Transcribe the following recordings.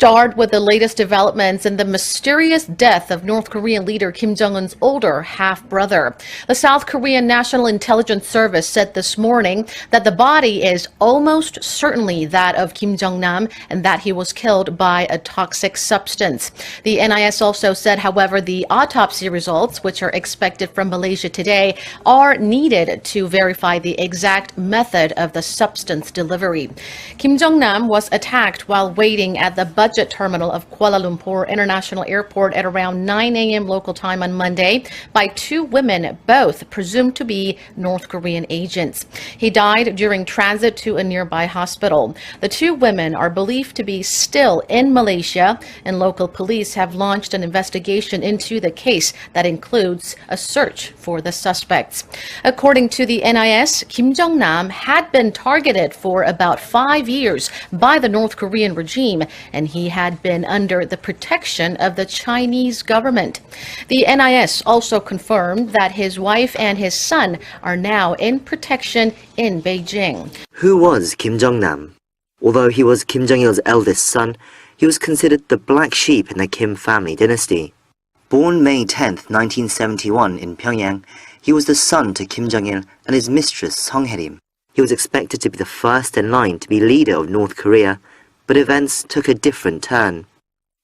Start with the latest developments in the mysterious death of North Korean leader Kim Jong-un's older half-brother. The South Korean National Intelligence Service said this morning that the body is almost certainly that of Kim Jong-nam and that he was killed by a toxic substance. The NIS also said, however, the autopsy results, which are expected from Malaysia today, are needed to verify the exact method of the substance delivery. Kim Jong-nam was attacked while waiting at the budget terminal of Kuala Lumpur International Airport at around 9 a.m. local time on Monday by two women, both presumed to be North Korean agents. He died during transit to a nearby hospital. The two women are believed to be still in Malaysia, and local police have launched an investigation into the case that includes a search for the suspects. According to the NIS, Kim Jong-nam had been targeted for about 5 years by the North Korean regime, and he had been under the protection of the Chinese government. The NIS also confirmed that his wife and his son are now in protection in Beijing. Who was Kim Jong-nam? Although he was Kim Jong-il's eldest son, he was considered the black sheep in the Kim family dynasty. Born May 10, 1971 in Pyongyang, he was the son to Kim Jong-il and his mistress Song Hae-rim. He was expected to be the first in line to be leader of North Korea, but events took a different turn.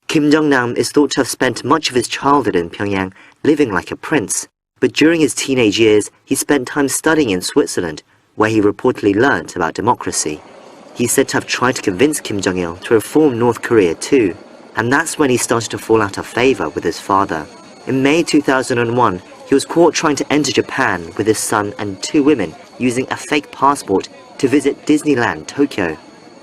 Kim Jong-nam is thought to have spent much of his childhood in Pyongyang, living like a prince. But during his teenage years, he spent time studying in Switzerland, where he reportedly learnt about democracy. He's said to have tried to convince Kim Jong-il to reform North Korea too, and that's when he started to fall out of favour with his father. In May 2001, he was caught trying to enter Japan with his son and two women using a fake passport to visit Disneyland, Tokyo.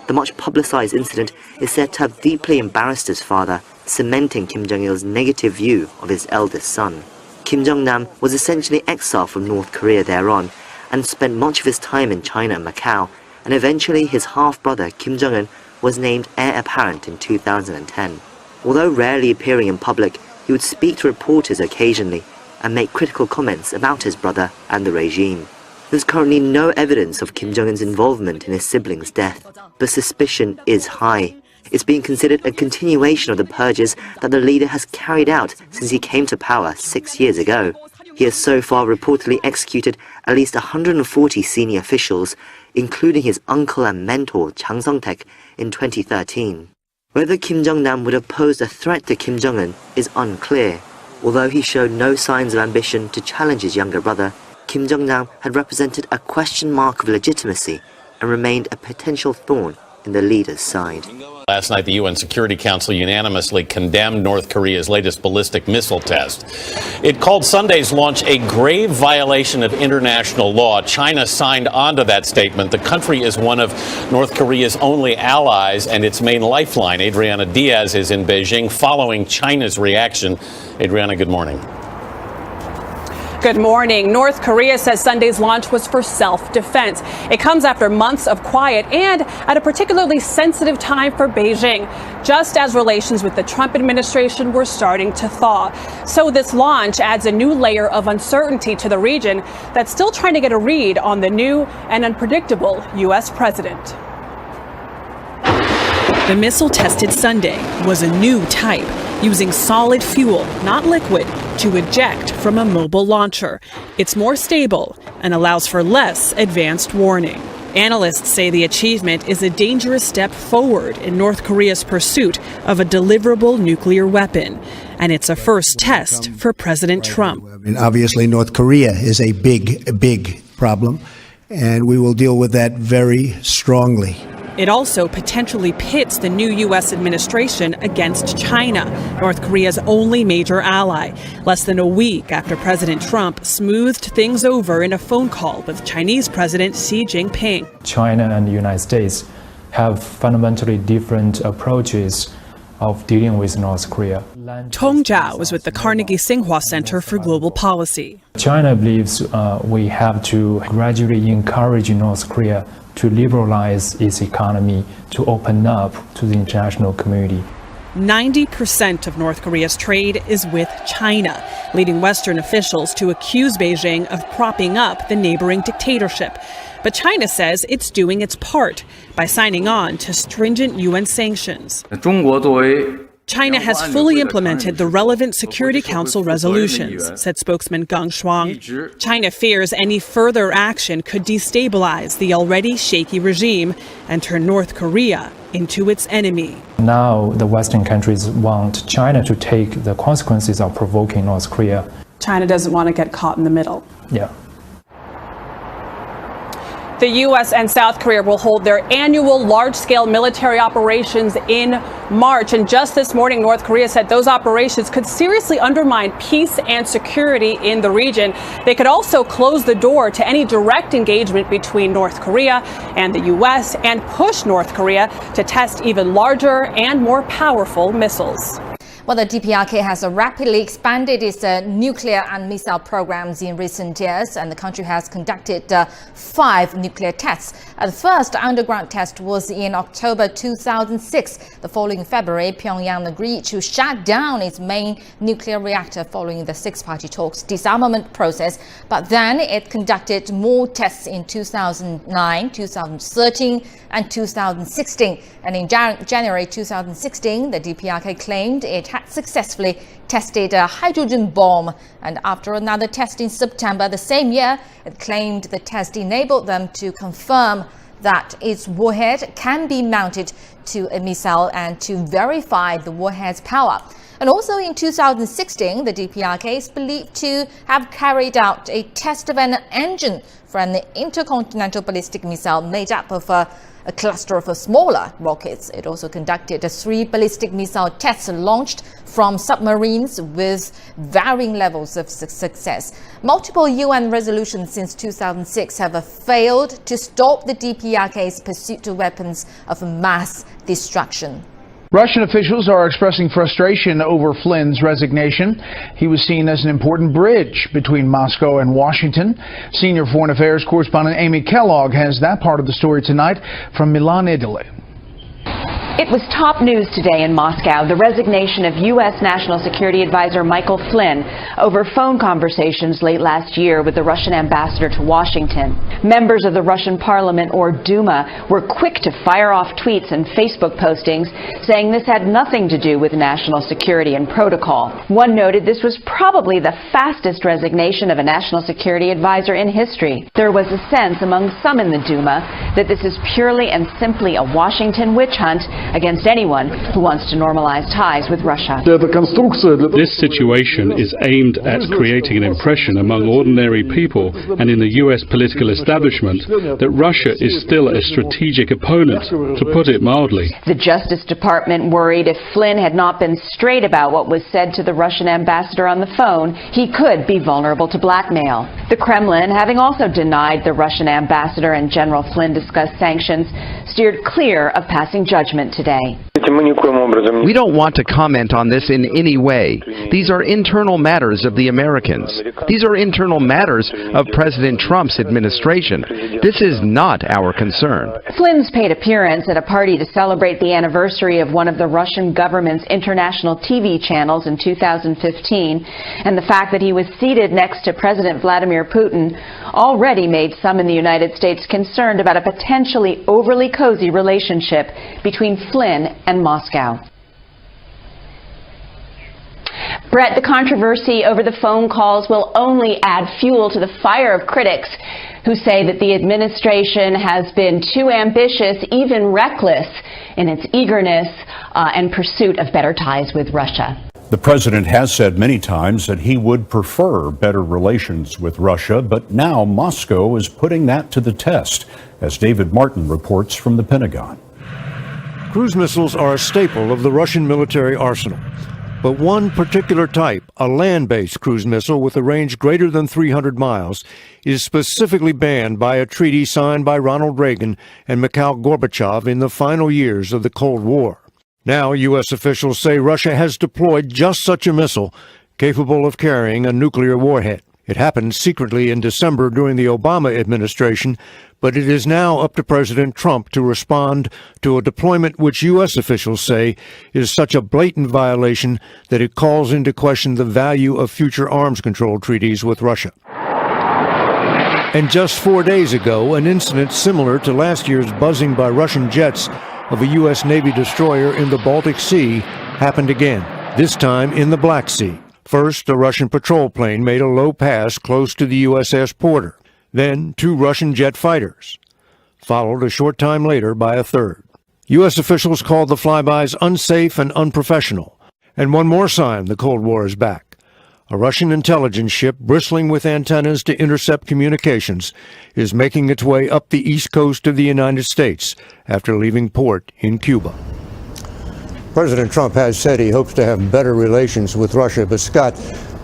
The much publicized incident is said to have deeply embarrassed his father, cementing Kim Jong-il's negative view of his eldest son. Kim Jong-nam was essentially exiled from North Korea thereon and spent much of his time in China and Macau, and eventually his half-brother Kim Jong-un was named heir apparent in 2010. Although rarely appearing in public, he would speak to reporters occasionally and make critical comments about his brother and the regime. There's currently no evidence of Kim Jong-un's involvement in his siblings' death, but suspicion is high. It's being considered a continuation of the purges that the leader has carried out since he came to power 6 years ago. He has so far reportedly executed at least 140 senior officials, including his uncle and mentor Chang Song-taek in 2013. Whether Kim Jong-nam would have posed a threat to Kim Jong-un is unclear. Although he showed no signs of ambition to challenge his younger brother, Kim Jong-nam had represented a question mark of legitimacy and remained a potential thorn in the leader's side. Last night, the UN Security Council unanimously condemned North Korea's latest ballistic missile test. It called Sunday's launch a grave violation of international law. China signed on to that statement. The country is one of North Korea's only allies and its main lifeline. Adriana Diaz is in Beijing following China's reaction. Adriana, good morning. Good morning. North Korea says Sunday's launch was for self-defense. It comes after months of quiet and at a particularly sensitive time for Beijing, just as relations with the Trump administration were starting to thaw. So this launch adds a new layer of uncertainty to the region that's still trying to get a read on the new and unpredictable U.S. president. The missile tested Sunday was a new type, using solid fuel, not liquid, to eject from a mobile launcher. It's more stable and allows for less advanced warning. Analysts say the achievement is a dangerous step forward in North Korea's pursuit of a deliverable nuclear weapon. And it's a first test for President Trump. Obviously, North Korea is a big problem, and we will deal with that very strongly. It also potentially pits the new U.S. administration against China, North Korea's only major ally, less than a week after President Trump smoothed things over in a phone call with Chinese President Xi Jinping. China and the United States have fundamentally different approaches of dealing with North Korea. Tong Zhao was with the Carnegie Tsinghua Center for Global Policy. China believes we have to gradually encourage North Korea to liberalize its economy, to open up to the international community. 90% of North Korea's trade is with China, leading Western officials to accuse Beijing of propping up the neighboring dictatorship. But China says it's doing its part by signing on to stringent UN sanctions. China has fully implemented the relevant Security Council resolutions, said spokesman Gang Shuang. China fears any further action could destabilize the already shaky regime and turn North Korea into its enemy. Now the Western countries want China to take the consequences of provoking North Korea. China doesn't want to get caught in the middle. Yeah. The U.S. and South Korea will hold their annual large-scale military operations in March. And just this morning, North Korea said those operations could seriously undermine peace and security in the region. They could also close the door to any direct engagement between North Korea and the U.S. and push North Korea to test even larger and more powerful missiles. Well, the DPRK has rapidly expanded its nuclear and missile programs in recent years, and the country has conducted 5 nuclear tests. The first underground test was in October 2006. The following February, Pyongyang agreed to shut down its main nuclear reactor following the six-party talks disarmament process. But then it conducted more tests in 2009, 2013, and 2016. And in January 2016, the DPRK claimed it had successfully tested a hydrogen bomb. And after another test in September the same year, it claimed the test enabled them to confirm that its warhead can be mounted to a missile and to verify the warhead's power. And also in 2016, the DPRK is believed to have carried out a test of an engine for an intercontinental ballistic missile made up of a cluster of smaller rockets. It also conducted 3 ballistic missile tests launched from submarines with varying levels of success. Multiple UN resolutions since 2006 have failed to stop the DPRK's pursuit of weapons of mass destruction. Russian officials are expressing frustration over Flynn's resignation. He was seen as an important bridge between Moscow and Washington. Senior Foreign Affairs correspondent Amy Kellogg has that part of the story tonight from Milan, Italy. It was top news today in Moscow, the resignation of U.S. National Security Advisor Michael Flynn over phone conversations late last year with the Russian ambassador to Washington. Members of the Russian parliament, or Duma, were quick to fire off tweets and Facebook postings saying this had nothing to do with national security and protocol. One noted this was probably the fastest resignation of a national security advisor in history. There was a sense among some in the Duma that this is purely and simply a Washington witch hunt against anyone who wants to normalize ties with Russia. This situation is aimed at creating an impression among ordinary people and in the U.S. political establishment that Russia is still a strategic opponent, to put it mildly. The Justice Department worried if Flynn had not been straight about what was said to the Russian ambassador on the phone, he could be vulnerable to blackmail. The Kremlin, having also denied the Russian ambassador and General Flynn discussed sanctions, steered clear of passing judgment today. We don't want to comment on this in any way. These are internal matters of the Americans. These are internal matters of President Trump's administration. This is not our concern. Flynn's paid appearance at a party to celebrate the anniversary of one of the Russian government's international TV channels in 2015, and the fact that he was seated next to President Vladimir Putin already made some in the United States concerned about a potentially overly cozy relationship between Flynn and Moscow. Brett, the controversy over the phone calls will only add fuel to the fire of critics who say that the administration has been too ambitious, even reckless, in its eagerness and pursuit of better ties with Russia. The president has said many times that he would prefer better relations with Russia, but now Moscow is putting that to the test, as David Martin reports from the Pentagon. Cruise missiles are a staple of the Russian military arsenal. But one particular type, a land-based cruise missile with a range greater than 300 miles, is specifically banned by a treaty signed by Ronald Reagan and Mikhail Gorbachev in the final years of the Cold War. Now, U.S. officials say Russia has deployed just such a missile, capable of carrying a nuclear warhead. It happened secretly in December during the Obama administration, but it is now up to President Trump to respond to a deployment which U.S. officials say is such a blatant violation that it calls into question the value of future arms control treaties with Russia. And just 4 days ago, an incident similar to last year's buzzing by Russian jets of a U.S. Navy destroyer in the Baltic Sea happened again, this time in the Black Sea. First, a Russian patrol plane made a low pass close to the USS Porter. Then, 2 Russian jet fighters, followed a short time later by a third. U.S. officials called the flybys unsafe and unprofessional. And one more sign the Cold War is back. A Russian intelligence ship bristling with antennas to intercept communications is making its way up the east coast of the United States after leaving port in Cuba. President Trump has said he hopes to have better relations with Russia, but Scott,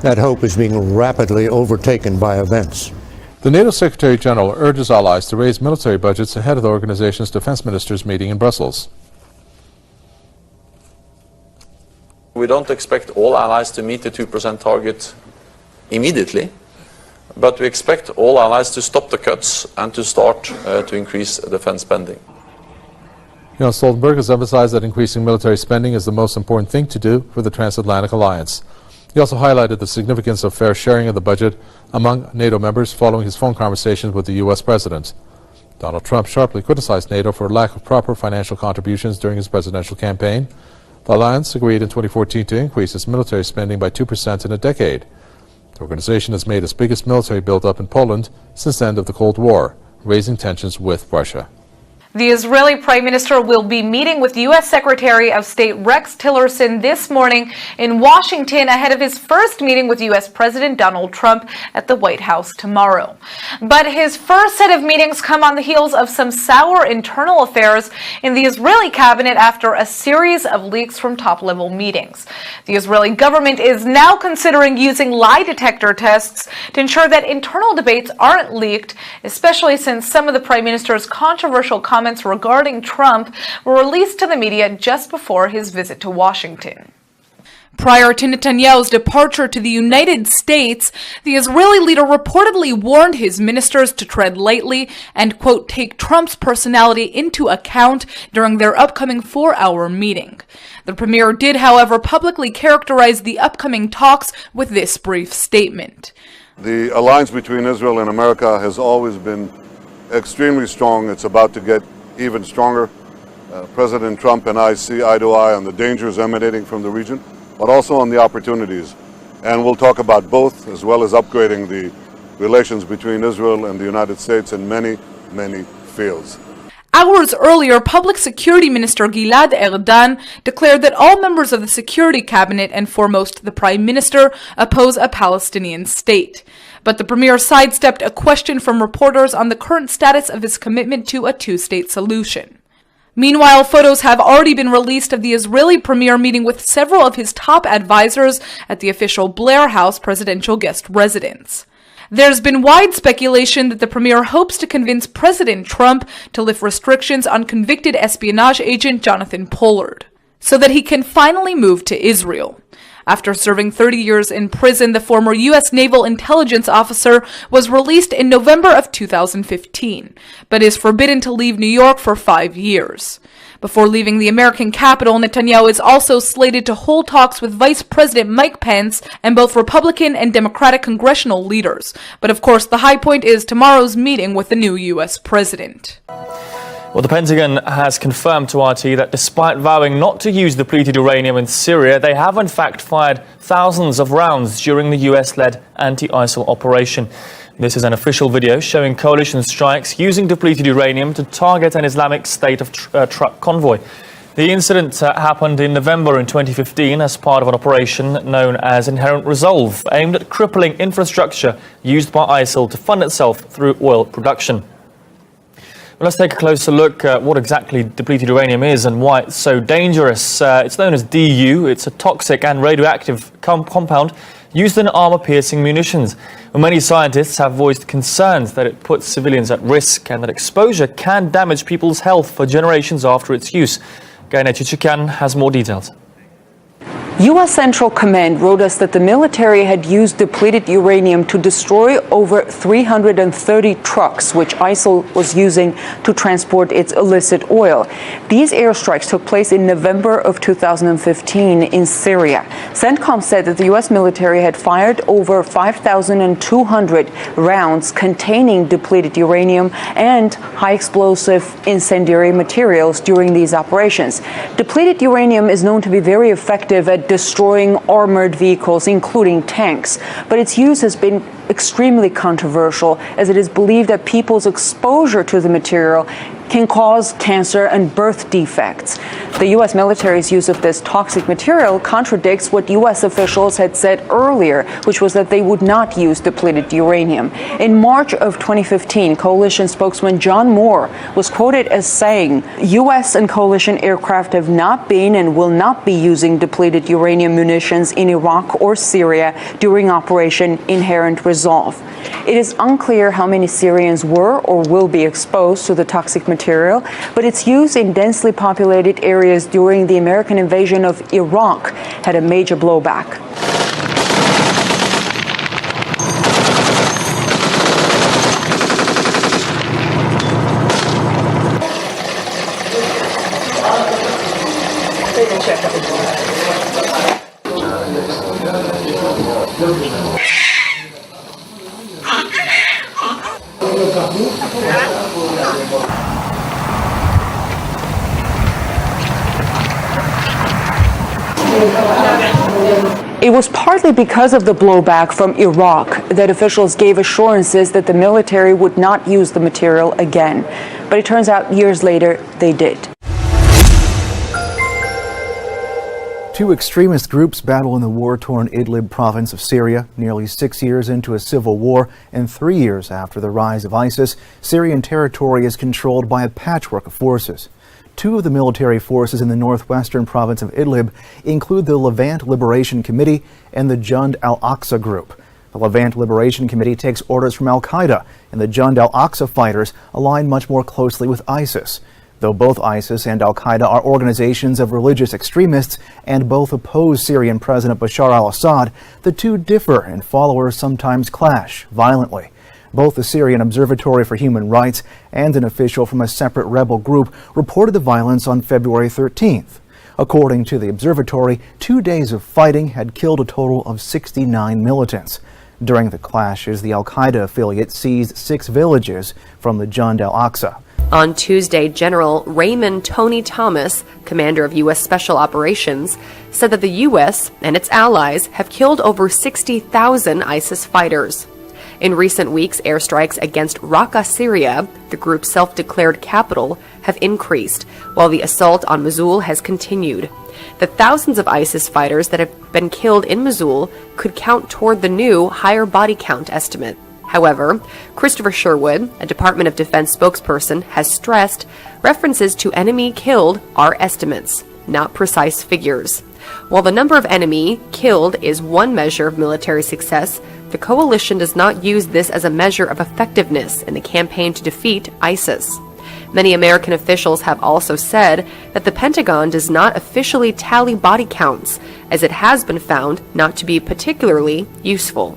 that hope is being rapidly overtaken by events. The NATO Secretary General urges allies to raise military budgets ahead of the organization's defense ministers meeting in Brussels. We don't expect all allies to meet the 2% target immediately, but we expect all allies to stop the cuts and to start to increase defense spending. Jens Stoltenberg has emphasized that increasing military spending is the most important thing to do for the transatlantic alliance. He also highlighted the significance of fair sharing of the budget among NATO members following his phone conversations with the U.S. president. Donald Trump sharply criticized NATO for lack of proper financial contributions during his presidential campaign. The alliance agreed in 2014 to increase its military spending by 2% in a decade. The organization has made its biggest military build-up in Poland since the end of the Cold War, raising tensions with Russia. The Israeli Prime Minister will be meeting with U.S. Secretary of State Rex Tillerson this morning in Washington ahead of his first meeting with U.S. President Donald Trump at the White House tomorrow. But his first set of meetings come on the heels of some sour internal affairs in the Israeli cabinet after a series of leaks from top-level meetings. The Israeli government is now considering using lie detector tests to ensure that internal debates aren't leaked, especially since some of the Prime Minister's controversial comments regarding Trump were released to the media just before his visit to Washington. Prior to Netanyahu's departure to the United States, the Israeli leader reportedly warned his ministers to tread lightly and, quote, take Trump's personality into account during their upcoming 4-hour meeting. The premier did, however, publicly characterize the upcoming talks with this brief statement. The alliance between Israel and America has always been extremely strong. It's about to get even stronger. President Trump and I see eye to eye on the dangers emanating from the region, but also on the opportunities. And we'll talk about both, as well as upgrading the relations between Israel and the United States in many, many fields. Hours earlier, Public Security Minister Gilad Erdan declared that all members of the Security Cabinet, and foremost the Prime Minister, oppose a Palestinian state. But the premier sidestepped a question from reporters on the current status of his commitment to a two-state solution. Meanwhile, photos have already been released of the Israeli premier meeting with several of his top advisors at the official Blair House presidential guest residence. There's been wide speculation that the premier hopes to convince President Trump to lift restrictions on convicted espionage agent Jonathan Pollard, so that he can finally move to Israel. After serving 30 years in prison, the former U.S. Naval Intelligence officer was released in November of 2015, but is forbidden to leave New York for 5 years. Before leaving the American capital, Netanyahu is also slated to hold talks with Vice President Mike Pence and both Republican and Democratic congressional leaders. But of course, the high point is tomorrow's meeting with the new U.S. president. Well, the Pentagon has confirmed to RT that despite vowing not to use depleted uranium in Syria, they have in fact fired thousands of rounds during the US-led anti-ISIL operation. This is an official video showing coalition strikes using depleted uranium to target an Islamic State of truck convoy. The incident happened in November in 2015 as part of an operation known as Inherent Resolve, aimed at crippling infrastructure used by ISIL to fund itself through oil production. Let's take a closer look at what exactly depleted uranium is and why it's so dangerous. It's known as DU. It's a toxic and radioactive compound used in armor-piercing munitions. Many scientists have voiced concerns that it puts civilians at risk and that exposure can damage people's health for generations after its use. Gaina Chichikan has more details. U.S. Central Command wrote us that the military had used depleted uranium to destroy over 330 trucks, which ISIL was using to transport its illicit oil. These airstrikes took place in November of 2015 in Syria. CENTCOM said that the U.S. military had fired over 5,200 rounds containing depleted uranium and high explosive incendiary materials during these operations. Depleted uranium is known to be very effective at destroying armored vehicles, including tanks, but its use has been extremely controversial, as it is believed that people's exposure to the material can cause cancer and birth defects. The U.S. military's use of this toxic material contradicts what U.S. officials had said earlier, which was that they would not use depleted uranium. In March of 2015, coalition spokesman John Moore was quoted as saying, U.S. and coalition aircraft have not been and will not be using depleted uranium munitions in Iraq or Syria during Operation Inherent Resolve. It is unclear how many Syrians were or will be exposed to the toxic material, but its use in densely populated areas during the American invasion of Iraq had a major blowback. It was partly because of the blowback from Iraq that officials gave assurances that the military would not use the material again. But it turns out years later, they did. Two extremist groups battle in the war-torn Idlib province of Syria. Nearly 6 years into a civil war and 3 years after the rise of ISIS, Syrian territory is controlled by a patchwork of forces. Two of the military forces in the northwestern province of Idlib include the Levant Liberation Committee and the Jund al-Aqsa Group. The Levant Liberation Committee takes orders from al-Qaeda, and the Jund al-Aqsa fighters align much more closely with ISIS. Though both ISIS and al-Qaeda are organizations of religious extremists and both oppose Syrian President Bashar al-Assad, the two differ and followers sometimes clash violently. Both the Syrian Observatory for Human Rights and an official from a separate rebel group reported the violence on February 13th. According to the observatory, 2 days of fighting had killed a total of 69 militants. During the clashes, the al-Qaeda affiliate seized 6 villages from the Jund al-Aqsa. On Tuesday, General Raymond Tony Thomas, commander of U.S. Special Operations, said that the U.S. and its allies have killed over 60,000 ISIS fighters. In recent weeks, airstrikes against Raqqa, Syria, the group's self-declared capital, have increased, while the assault on Mosul has continued. The thousands of ISIS fighters that have been killed in Mosul could count toward the new higher body count estimate. However, Christopher Sherwood, a Department of Defense spokesperson, has stressed references to enemy killed are estimates, not precise figures. While the number of enemy killed is one measure of military success, the coalition does not use this as a measure of effectiveness in the campaign to defeat ISIS. Many American officials have also said that the Pentagon does not officially tally body counts, as it has been found not to be particularly useful.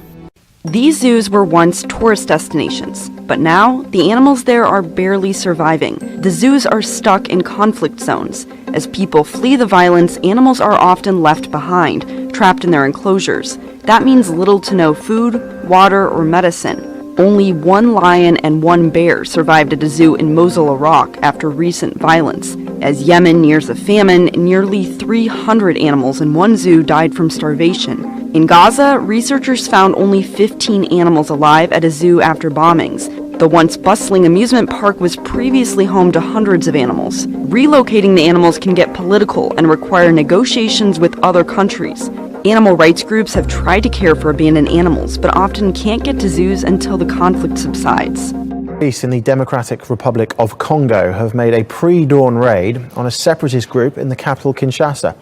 These zoos were once tourist destinations, but now the animals there are barely surviving. The zoos are stuck in conflict zones. As people flee the violence, animals are often left behind, trapped in their enclosures. That means little to no food, water, or medicine. Only 1 lion and 1 bear survived at a zoo in Mosul, Iraq after recent violence. As Yemen nears a famine, nearly 300 animals in one zoo died from starvation. In Gaza, researchers found only 15 animals alive at a zoo after bombings. The once bustling amusement park was previously home to hundreds of animals. Relocating the animals can get political and require negotiations with other countries. Animal rights groups have tried to care for abandoned animals, but often can't get to zoos until the conflict subsides. Police in the Democratic Republic of Congo have made a pre-dawn raid on a separatist group in the capital Kinshasa.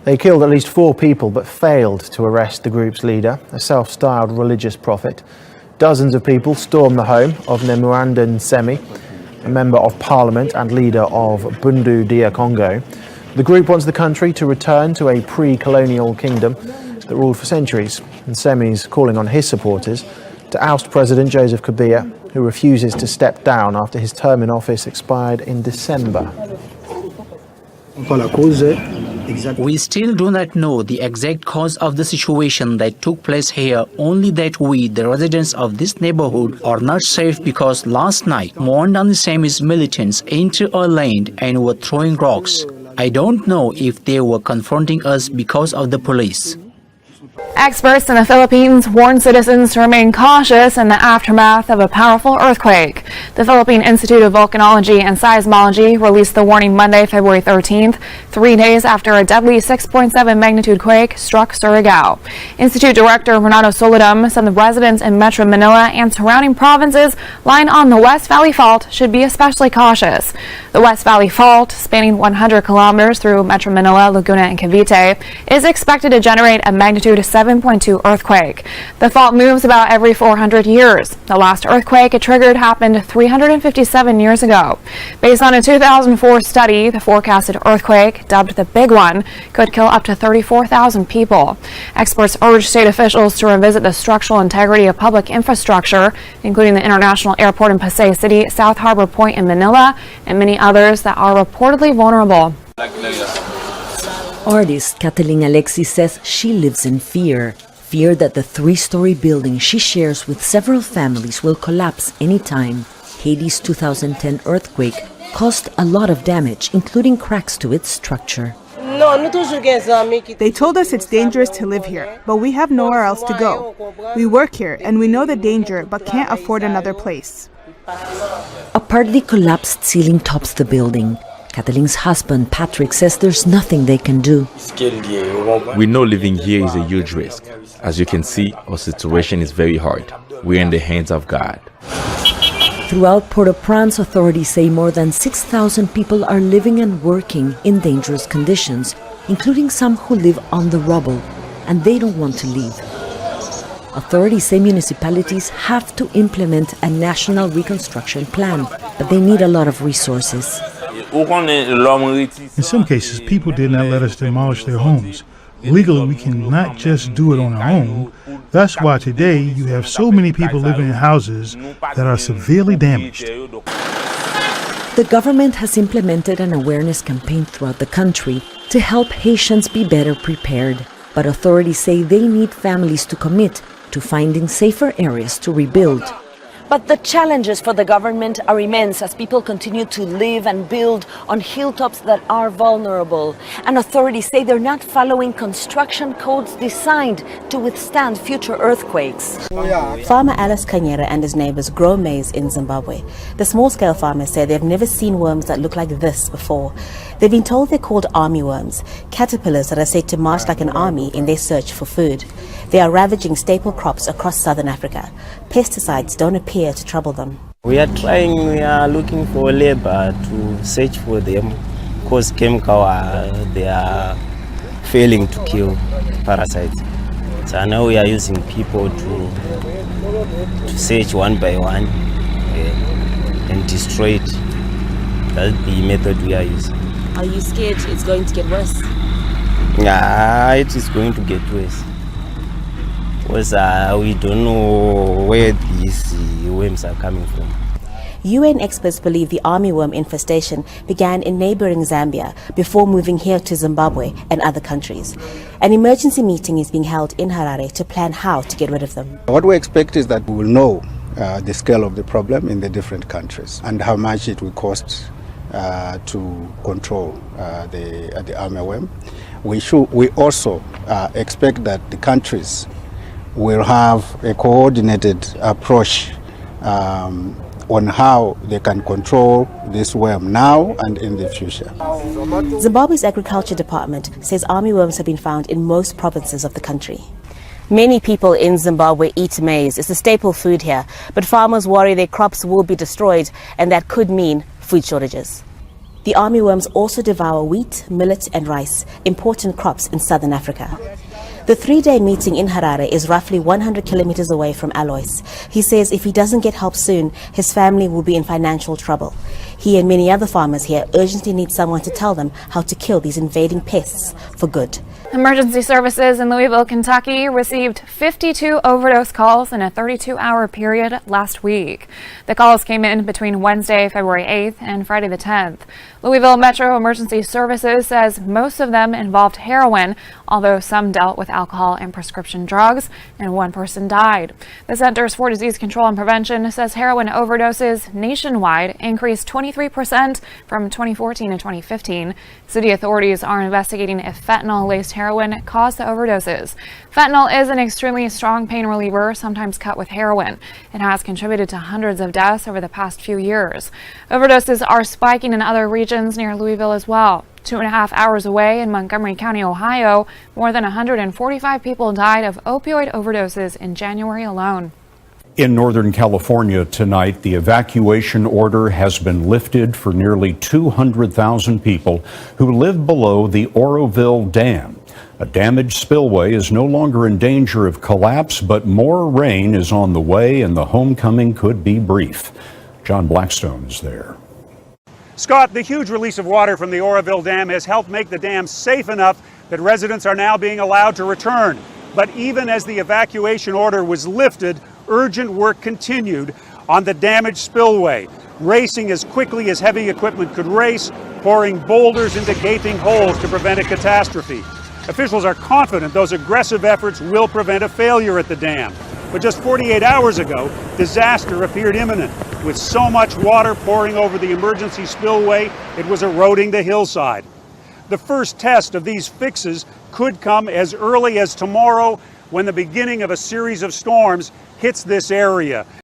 They killed at least 4 people but failed to arrest the group's leader, a self-styled religious prophet. Dozens of people stormed the home of Nemuanda Nsemi, a member of parliament and leader of Bundu Dia Congo. The group wants the country to return to a pre-colonial kingdom that ruled for centuries, and Semi's calling on his supporters to oust President Joseph Kabila, who refuses to step down after his term in office expired in December. We still do not know the exact cause of the situation that took place here, only that we, the residents of this neighborhood, are not safe because last night Mwanda Nsemi's militants entered our land and were throwing rocks. I don't know if they were confronting us because of the police. Experts in the Philippines warn citizens to remain cautious in the aftermath of a powerful earthquake. The Philippine Institute of Volcanology and Seismology released the warning Monday, February 13th, 3 days after a deadly 6.7 magnitude quake struck Surigao. Institute Director Renato Solidum said the residents in Metro Manila and surrounding provinces lying on the West Valley Fault should be especially cautious. The West Valley Fault, spanning 100 kilometers through Metro Manila, Laguna, and Cavite, is expected to generate a magnitude 7.2 earthquake. The fault moves about every 400 years. The last earthquake it triggered happened 357 years ago. Based on a 2004 study, the forecasted earthquake, dubbed the Big One, could kill up to 34,000 people. Experts urge state officials to revisit the structural integrity of public infrastructure, including the International Airport in Pasay City, South Harbor Point in Manila, and many others that are reportedly vulnerable. Artist Catalina Alexis says she lives in fear that the 3-story building she shares with several families will collapse anytime. Haiti's 2010 earthquake caused a lot of damage, including cracks to its structure. They told us it's dangerous to live here, but we have nowhere else to go. We work here and we know the danger, but can't afford another place. A partly collapsed ceiling tops the building. Catalin's husband, Patrick, says there's nothing they can do. We know living here is a huge risk. As you can see, our situation is very hard. We're in the hands of God. Throughout Port-au-Prince, authorities say more than 6,000 people are living and working in dangerous conditions, including some who live on the rubble, and they don't want to leave. Authorities say municipalities have to implement a national reconstruction plan, but they need a lot of resources. In some cases, people did not let us demolish their homes. Legally, we cannot just do it on our own. That's why today you have so many people living in houses that are severely damaged. The government has implemented an awareness campaign throughout the country to help Haitians be better prepared. But authorities say they need families to commit to finding safer areas to rebuild. But the challenges for the government are immense as people continue to live and build on hilltops that are vulnerable. And authorities say they're not following construction codes designed to withstand future earthquakes. Farmer Alice Kanyera and his neighbors grow maize in Zimbabwe. The small-scale farmers say they've never seen worms that look like this before. They've been told they're called army worms, caterpillars that are said to march like an army in their search for food. They are ravaging staple crops across southern Africa. Pesticides don't appear to trouble them. We are looking for labor to search for them because chemical they are failing to kill parasites. So now we are using people to search one by one and destroy it. That's the method we are using. Are you scared it's going to get worse? Yeah, it is going to get worse. Because we don't know where these worms are coming from. UN experts believe the armyworm infestation began in neighboring Zambia before moving here to Zimbabwe and other countries. An emergency meeting is being held in Harare to plan how to get rid of them. What we expect is that we will know the scale of the problem in the different countries and how much it will cost to control the armyworm. We also expect that the countries will have a coordinated approach on how they can control this worm now and in the future. Zimbabwe's Agriculture Department says armyworms have been found in most provinces of the country. Many people in Zimbabwe eat maize. It's a staple food here, but farmers worry their crops will be destroyed, and that could mean food shortages. The armyworms also devour wheat, millet and rice, important crops in southern Africa. The 3-day meeting in Harare is roughly 100 kilometers away from Alois. He says if he doesn't get help soon, his family will be in financial trouble. He and many other farmers here urgently need someone to tell them how to kill these invading pests for good. Emergency services in Louisville, Kentucky received 52 overdose calls in a 32-hour period last week. The calls came in between Wednesday, February 8th and Friday the 10th. Louisville Metro Emergency Services says most of them involved heroin, although some dealt with alcohol and prescription drugs, and one person died. The Centers for Disease Control and Prevention says heroin overdoses nationwide increased 23% from 2014 to 2015. City authorities are investigating if fentanyl-laced heroin caused the overdoses. Fentanyl is an extremely strong pain reliever, sometimes cut with heroin. It has contributed to hundreds of deaths over the past few years. Overdoses are spiking in other regions near Louisville as well. 2.5 hours away in Montgomery County, Ohio, more than 145 people died of opioid overdoses in January alone. In Northern California tonight, the evacuation order has been lifted for nearly 200,000 people who live below the Oroville Dam. A damaged spillway is no longer in danger of collapse, but more rain is on the way and the homecoming could be brief. John Blackstone is there. Scott, the huge release of water from the Oroville Dam has helped make the dam safe enough that residents are now being allowed to return. But even as the evacuation order was lifted, urgent work continued on the damaged spillway, racing as quickly as heavy equipment could race, pouring boulders into gaping holes to prevent a catastrophe. Officials are confident those aggressive efforts will prevent a failure at the dam. But just 48 hours ago, disaster appeared imminent. With so much water pouring over the emergency spillway, it was eroding the hillside. The first test of these fixes could come as early as tomorrow, when the beginning of a series of storms hits this area.